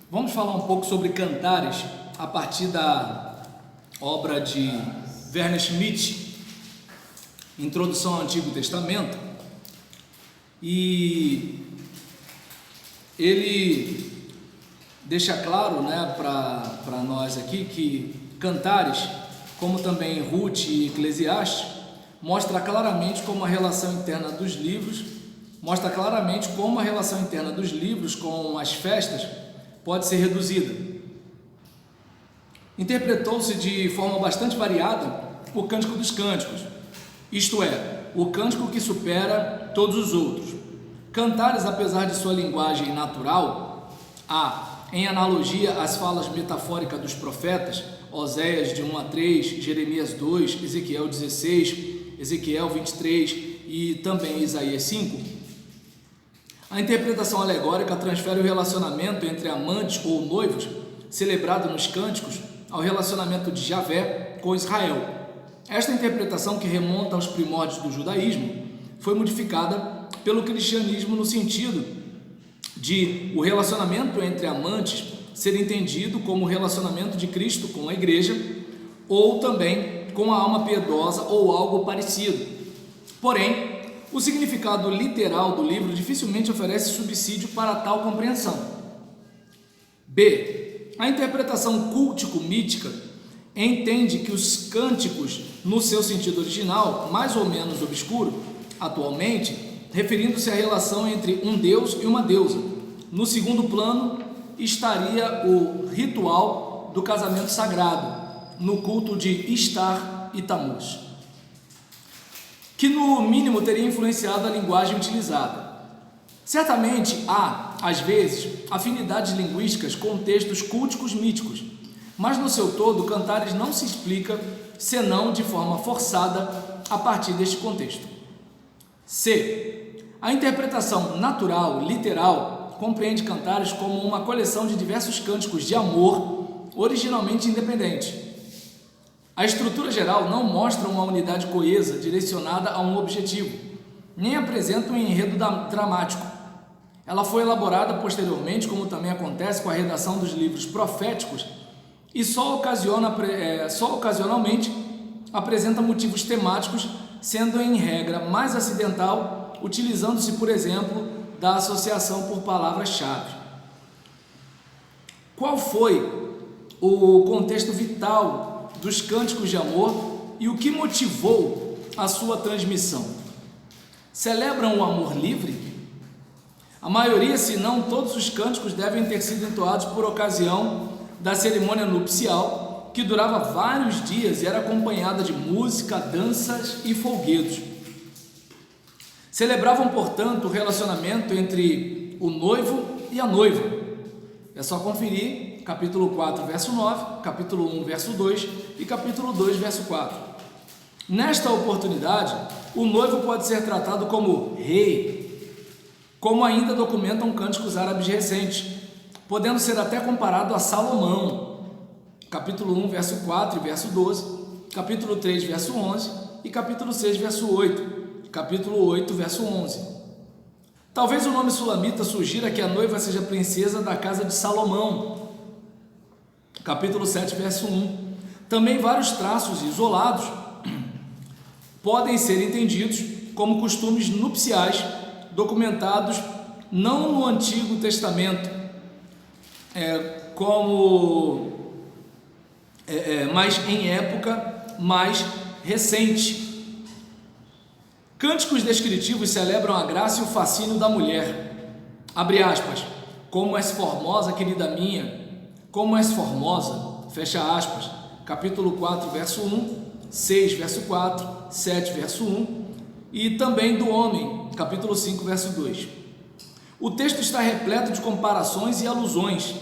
Vamos falar um pouco sobre cantares a partir da obra de Werner Schmidt, Introdução ao Antigo Testamento, e ele deixa claro, para nós aqui que Cantares, como também Ruth e Eclesiastes, mostra claramente como a relação interna dos livros, com as festas pode ser reduzida. Interpretou-se de forma bastante variada o Cântico dos Cânticos, isto é, o cântico que supera todos os outros. Cantares, apesar de sua linguagem natural, em analogia às falas metafóricas dos profetas, Oséias de 1 a 3, Jeremias 2, Ezequiel 16, Ezequiel 23 e também Isaías 5, a interpretação alegórica transfere o relacionamento entre amantes ou noivos, celebrado nos cânticos, ao relacionamento de Javé com Israel. Esta interpretação, que remonta aos primórdios do judaísmo, foi modificada pelo cristianismo no sentido de o relacionamento entre amantes ser entendido como o relacionamento de Cristo com a igreja, ou também com a alma piedosa ou algo parecido. Porém, o significado literal do livro dificilmente oferece subsídio para tal compreensão. B. A interpretação cultico-mítica entende que os cânticos, no seu sentido original, mais ou menos obscuro, atualmente, referindo-se à relação entre um deus e uma deusa. No segundo plano estaria o ritual do casamento sagrado, no culto de Ishtar e Tammuz, que no mínimo teria influenciado a linguagem utilizada. Certamente há, às vezes, afinidades linguísticas com textos culticos míticos, mas no seu todo, Cantares não se explica senão de forma forçada a partir deste contexto. C. A interpretação natural, literal, compreende Cantares como uma coleção de diversos cânticos de amor, originalmente independentes. A estrutura geral não mostra uma unidade coesa direcionada a um objetivo, nem apresenta um enredo dramático. Ela foi elaborada posteriormente, como também acontece com a redação dos livros proféticos, e só ocasionalmente apresenta motivos temáticos, sendo em regra mais acidental, utilizando-se, por exemplo, da associação por palavras-chave. Qual foi o contexto vital dos cânticos de amor e o que motivou a sua transmissão? Celebram o amor livre? A maioria, se não todos os cânticos, devem ter sido entoados por ocasião da cerimônia nupcial, que durava vários dias e era acompanhada de música, danças e folguedos. Celebravam, portanto, o relacionamento entre o noivo e a noiva. É só conferir capítulo 4, verso 9, capítulo 1, verso 2 e capítulo 2, verso 4. Nesta oportunidade, o noivo pode ser tratado como rei, como ainda documentam cânticos árabes recentes, podendo ser até comparado a Salomão, capítulo 1, verso 4 e verso 12, capítulo 3, verso 11 e capítulo 6, verso 8, capítulo 8, verso 11. Talvez o nome sulamita sugira que a noiva seja princesa da casa de Salomão, capítulo 7, verso 1. Também vários traços isolados podem ser entendidos como costumes nupciais documentados não no Antigo Testamento, mas em época mais recente. Cânticos descritivos celebram a graça e o fascínio da mulher. Abre aspas. Como és formosa, querida minha, como és formosa, fecha aspas. Capítulo 4, verso 1, 6, verso 4, 7, verso 1 e também do homem, capítulo 5, verso 2. O texto está repleto de comparações e alusões.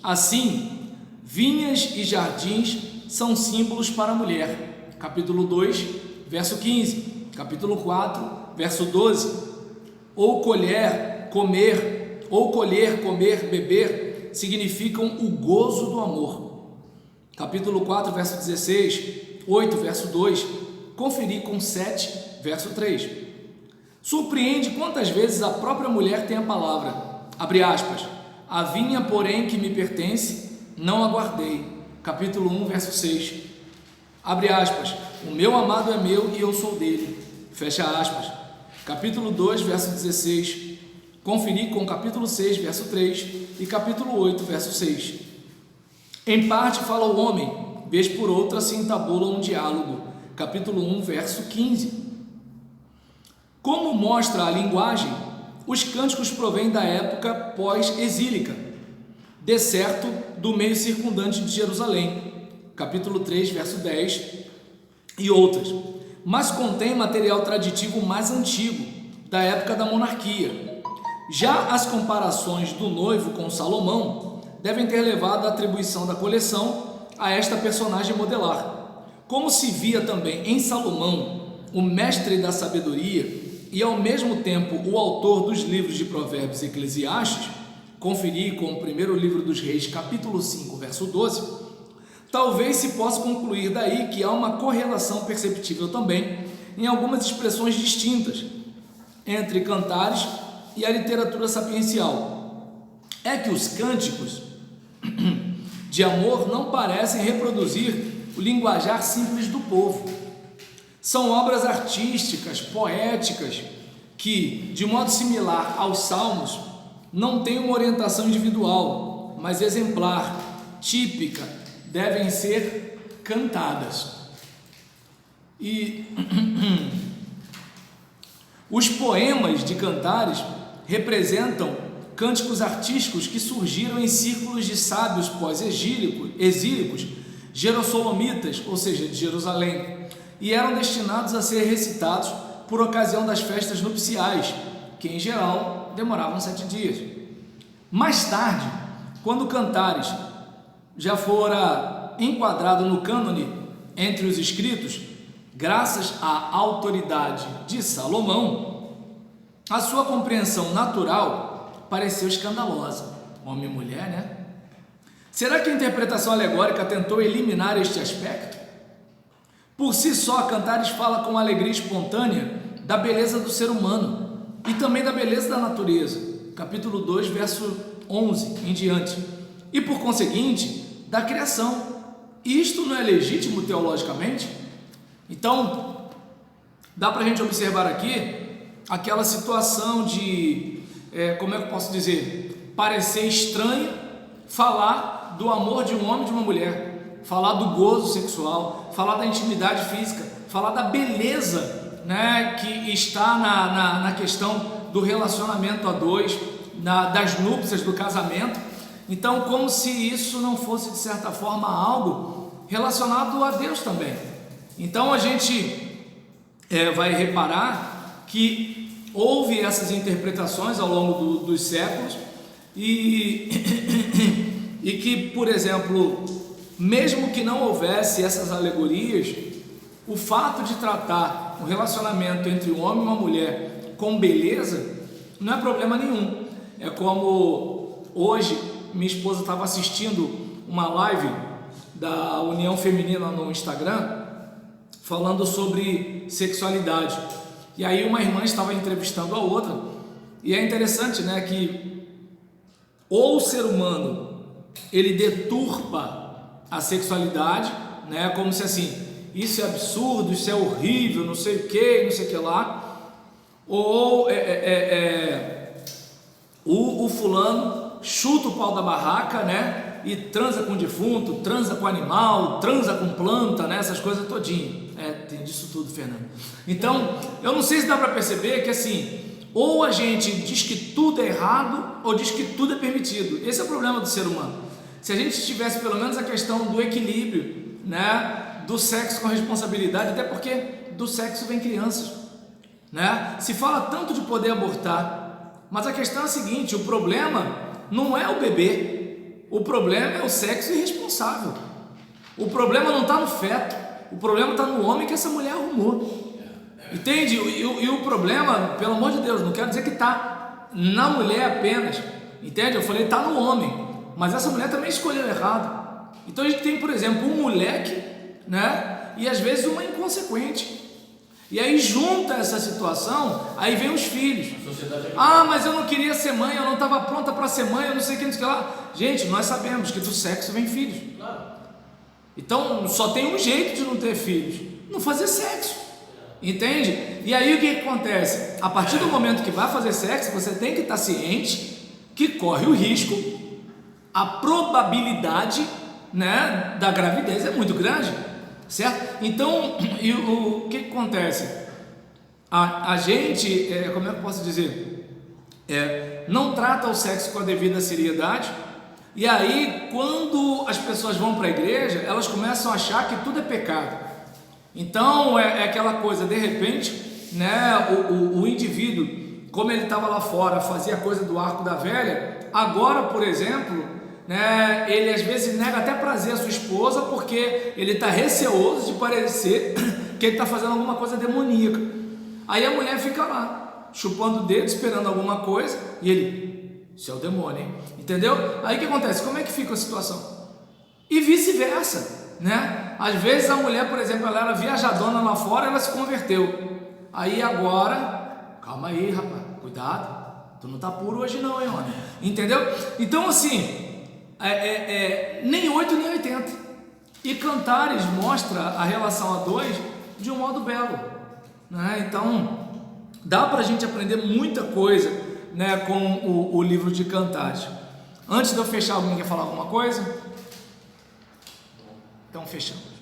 Assim, vinhas e jardins são símbolos para a mulher. Capítulo 2, verso 15. Capítulo 4, verso 12. Ou colher, comer, beber, significam o gozo do amor. Capítulo 4, verso 16. 8, verso 2. Conferir com 7, verso 3. Surpreende quantas vezes a própria mulher tem a palavra, abre aspas, A vinha, porém, que me pertence, não aguardei. Capítulo 1, verso 6. Abre aspas. O meu amado é meu e eu sou dele. Fecha aspas. Capítulo 2, verso 16. Conferi com capítulo 6, verso 3 e capítulo 8, verso 6. Em parte fala o homem, vez por outra se entabula um diálogo. Capítulo 1, verso 15. Como mostra a linguagem, os cânticos provêm da época pós-exílica, de certo do meio circundante de Jerusalém, capítulo 3, verso 10 e outras, mas contém material traditivo mais antigo, da época da monarquia. Já as comparações do noivo com Salomão devem ter levado a atribuição da coleção a esta personagem modelar. Como se via também em Salomão, o mestre da sabedoria, e ao mesmo tempo o autor dos livros de Provérbios e Eclesiastes, conferir com o primeiro livro dos Reis, capítulo 5, verso 12, talvez se possa concluir daí que há uma correlação perceptível também em algumas expressões distintas entre cantares e a literatura sapiencial. É que os cânticos de amor não parecem reproduzir o linguajar simples do povo. São obras artísticas, poéticas, que, de modo similar aos salmos, não têm uma orientação individual, mas exemplar, típica, devem ser cantadas. E os poemas de cantares representam cânticos artísticos que surgiram em círculos de sábios pós-exílicos, jerossolomitas, ou seja, de Jerusalém, e eram destinados a ser recitados por ocasião das festas nupciais, que em geral demoravam 7 dias. Mais tarde, quando Cantares já fora enquadrado no cânone entre os escritos, graças à autoridade de Salomão, a sua compreensão natural pareceu escandalosa. Homem e mulher, né? Será que a interpretação alegórica tentou eliminar este aspecto? Por si só, Cantares fala com alegria espontânea da beleza do ser humano e também da beleza da natureza, capítulo 2, verso 11 em diante, e por conseguinte, da criação. Isto não é legítimo teologicamente? Então, dá para a gente observar aqui aquela situação de, como é que eu posso dizer, parecer estranha falar do amor de um homem e de uma mulher, falar do gozo sexual, falar da intimidade física, falar da beleza, né, que está na questão do relacionamento a dois, das núpcias, do casamento. Então, como se isso não fosse, de certa forma, algo relacionado a Deus também. Então, a gente vai reparar que houve essas interpretações ao longo dos séculos e que, por exemplo, mesmo que não houvesse essas alegorias, o fato de tratar o relacionamento entre um homem e uma mulher com beleza não é problema nenhum. É como hoje minha esposa estava assistindo uma live da União Feminina no Instagram falando sobre sexualidade, e aí uma irmã estava entrevistando a outra, e é interessante, né, que ou o ser humano ele deturpa a sexualidade, né, como se assim, isso é absurdo, isso é horrível, não sei o que, não sei o que lá, ou o fulano chuta o pau da barraca, né, e transa com defunto, transa com animal, transa com planta, né, essas coisas todinho. Tem disso tudo, Fernando. Então, eu não sei se dá para perceber que assim, ou a gente diz que tudo é errado, ou diz que tudo é permitido. Esse é o problema do ser humano. Se a gente tivesse pelo menos a questão do equilíbrio, né, do sexo com responsabilidade, até porque do sexo vem crianças, né? Se fala tanto de poder abortar, mas a questão é a seguinte: o problema não é o bebê, o problema é o sexo irresponsável. O problema não está no feto, o problema está no homem que essa mulher arrumou. Entende? E o problema, pelo amor de Deus, não quero dizer que está na mulher apenas, entende? Eu falei está no homem, mas essa mulher também escolheu errado. Então a gente tem, por exemplo, um moleque, né? E às vezes uma inconsequente. E aí junta essa situação, aí vem os filhos. Ah, mas eu não queria ser mãe, eu não estava pronta para ser mãe, eu não sei o que, não sei o que lá. Gente, nós sabemos que do sexo vem filhos. Então só tem um jeito de não ter filhos: não fazer sexo. Entende? E aí o que acontece? A partir do momento que vai fazer sexo, você tem que estar ciente que corre o risco, a probabilidade, né, da gravidez é muito grande, certo? Então, o que acontece? A gente, como é que eu posso dizer? Não trata o sexo com a devida seriedade, e aí quando as pessoas vão para a igreja, elas começam a achar que tudo é pecado. Então é aquela coisa, de repente, né, o indivíduo, como ele estava lá fora, fazia coisa do arco da velha, agora, por exemplo, né, ele às vezes nega até prazer à sua esposa, porque ele está receoso de parecer que ele está fazendo alguma coisa demoníaca. Aí a mulher fica lá, chupando o dedo, esperando alguma coisa, e ele: isso é o demônio, hein? Entendeu? Aí o que acontece? Como é que fica a situação? E vice-versa, né? Às vezes a mulher, por exemplo, ela era viajadona lá fora, ela se converteu. Aí agora, calma aí, rapaz, cuidado, tu não tá puro hoje não, hein, homem? Entendeu? Então assim, nem 8 nem 80. E Cantares mostra a relação a dois de um modo belo, né? Então dá pra gente aprender muita coisa, né, com o livro de Cantares. Antes de eu fechar, alguém quer falar alguma coisa? Então fechamos.